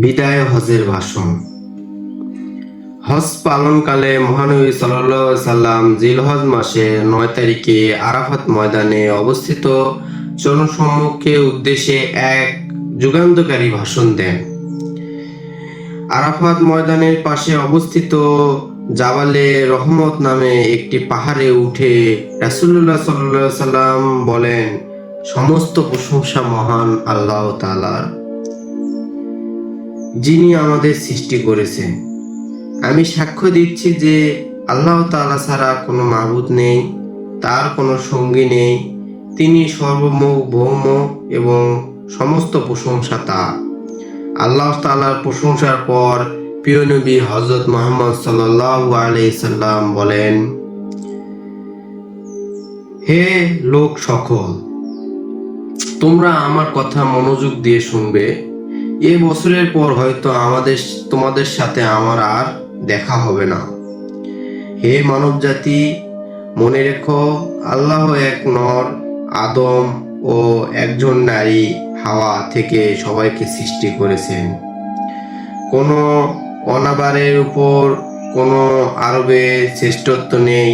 বিদায় হজের ভাষণ। হজ পালনকালে মহানবী সাল্লাল্লাহু আলাইহি সাল্লাম জিলহজ মাসের ৯ তারিখে আরাফাত ময়দানে অবস্থিত জনসমক্ষে উদ্দেশ্যে এক যুগান্তকারী ভাষণ দেন। আরাফাত ময়দানের পাশে অবস্থিত জাবালে রহমত নামে একটি পাহাড়ে উঠে রাসূলুল্লাহ সাল্লাল্লাহু আলাইহি সাল্লাম বলেন, সমস্ত প্রশংসা মহান আল্লাহ তাআলার, যিনি আমাদের সৃষ্টি করেছেন। আমি সাক্ষ্য দিচ্ছি যে আল্লাহ তাআলা ছাড়া কোনো মাবুদ নেই, তার কোনো সঙ্গী নেই। তিনি সর্বভৌম এবং সমস্ত প্রশংসা তার। আল্লাহ তাআলার প্রশংসার পর প্রিয় নবী হযরত মুহাম্মদ সাল্লাল্লাহু আলাইহি সাল্লাম বলেন, হে লোক সকল, তোমরা আমার কথা মনোযোগ দিয়ে শুনবে। এ বছরের পর হয়তো তোমাদের সাথে আমার আর দেখা হবে না। হে মানব জাতি, মনে রেখো, আল্লাহ এক নর আদম ও একজন নারী হাওয়া থেকে সবাইকে সৃষ্টি করেছেন। কোনো অনাবারের উপর কোনো আরবের শ্রেষ্ঠত্ব নেই,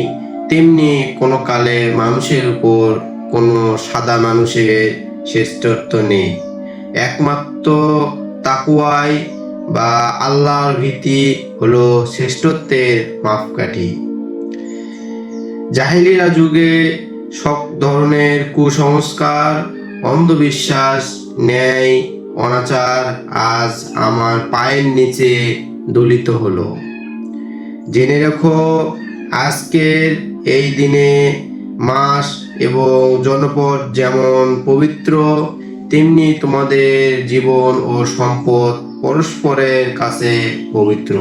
তেমনি কোনো কালে মানুষের উপর কোনো সাদা মানুষের শ্রেষ্ঠত্ব নেই। একমাত্র তাকওয়াই বা আল্লাহর ভীতি হলো শ্রেষ্ঠত্বের মাপকাঠি। জাহেলিয়া যুগে সব ধরনের কুসংস্কার, অন্ধবিশ্বাস, ন্যায় অনাচার আজ আমার পায়ের নিচে দলিত হলো। জেনে রেখো, আজকের এই দিনে মাস এবং জনপদ যেমন পবিত্র, তেমনি তোমাদের জীবন ও সম্পদ পরস্পরের কাছে পবিত্র।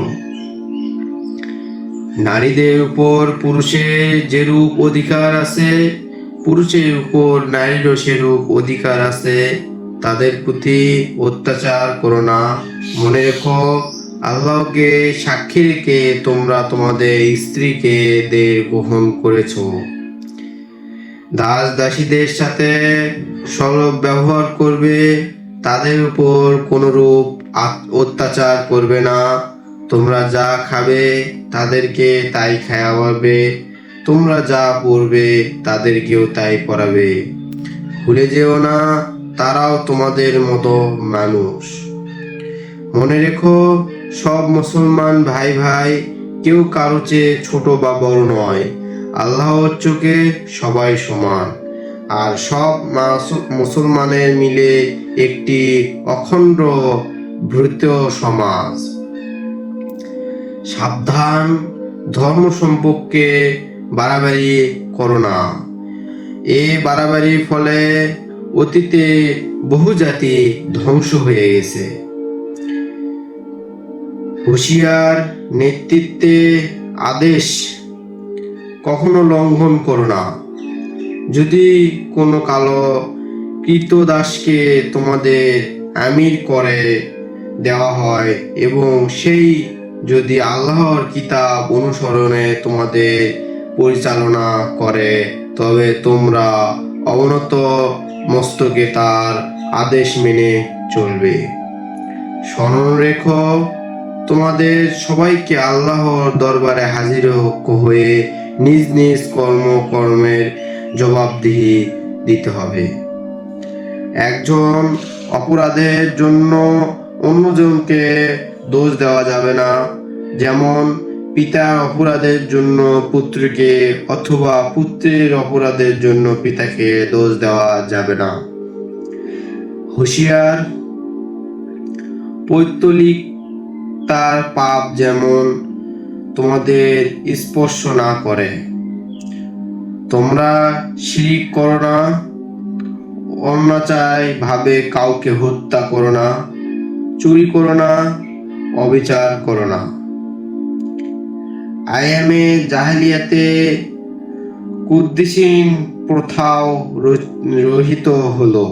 নারীদের উপর পুরুষের যেরূপ অধিকার আছে, পুরুষের উপর নারীরও সেরূপ অধিকার আছে। তাদের প্রতি অত্যাচার করো না। মনে রেখো, আল্লাহকে সাক্ষী রেখে তোমরা তোমাদের স্ত্রীকে গ্রহণ করেছ। দাস দাসীদের সাথে সরব ব্যবহার করবে, তাদের উপর কোনরূপ অত্যাচার করবে না। তোমরা যা খাবে তাদেরকে তাই খাওয়াবে, তোমরা যা পরবে তাদেরকেও তাই পরাবে। ভুলে যেও না, তারাও তোমাদের মতো মানুষ। মনে রেখো, সব মুসলমান ভাই ভাই, কেউ কারো চেয়ে ছোট বা বড় নয়। আল্লাহর চোখে সবাই সমান, আর সব মুসলমানের মিলে একটি অখণ্ড ভৃত সমাজ। সাবধান, ধর্ম সম্পর্কে বাড়াবাড়ি করো না। এ বাড়াবাড়ির ফলে অতীতে বহু জাতি ধ্বংস হয়ে গেছে। হুঁশিয়ার, নেতৃত্বে আদেশ কখনো লঙ্ঘন করো না। যদি কোনো কালো কৃতদাসকে তোমাদের আমির করে দেওয়া হয় এবং সেই যদি আল্লাহর কিতাব অনুসরণে তোমাদের পরিচালনা করে, তবে তোমরা অবনত মস্তকে তার আদেশ মেনে চলবে। স্মরণ রেখো, তোমাদের সবাইকে আল্লাহর দরবারে হাজির হয়ে নিজ নিজ কর্মের জবাবদিহি দিতে হবে। একজন অপরাধের জন্য অন্যজনকে দোষ দেওয়া যাবে না। যেমন পিতার অপরাধের জন্য পুত্রকে অথবা পুত্রের অপরাধের জন্য পিতাকে দোষ দেওয়া যাবে না। হুঁশিয়ার, পৈতলিক তার পাপ যেমন তোমাদের স্পর্শ না করে। তোমরা শিরক করো না, অন্যায় ভাবে কাউকে হত্যা করো না, চুরি করো না, অবিচার করো না। আয়ামে জাহেলিয়াতে কুদ্দিসিন প্রথাও রহিত হলো।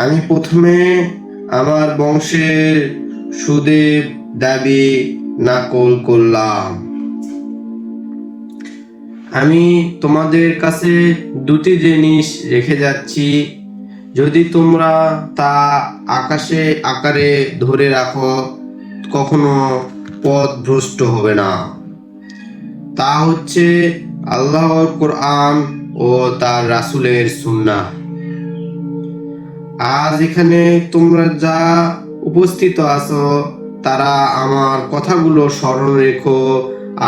আমি প্রথমে আমার বংশের সুদেব দাবি নাকল করলাম। আমি তোমাদের কাছে দুটি জিনিস রেখে যাচ্ছি, যদি তোমরা তা আকাশে আকারে ধরে রাখো কখনো পথভ্রষ্ট হবে না। তা হচ্ছে আল্লাহর কোরআন ও তার রাসূলের সুন্নাহ। আজ এখানে তোমরা যা উপস্থিত আছো তারা আমার কথাগুলো স্মরণ রেখো,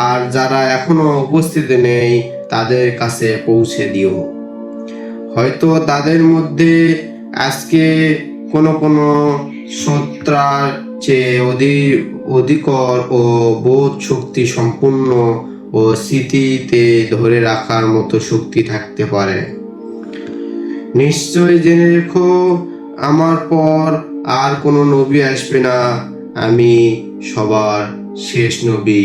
আর যারা এখনো উপস্থিত নেই তাদের কাছে পৌঁছে দিও। হয়তো তাদের মধ্যে আজকে কোনো কোনো সত্তার চেয়ে অধিকর ও বোধ শক্তি সম্পূর্ণ ও স্মৃতিতে ধরে রাখার মতো শক্তি থাকতে পারে। নিশ্চয় জেনে রেখো, আমার পর আর কোনো নবী আসবে না, আমি সবার শেষ নবী।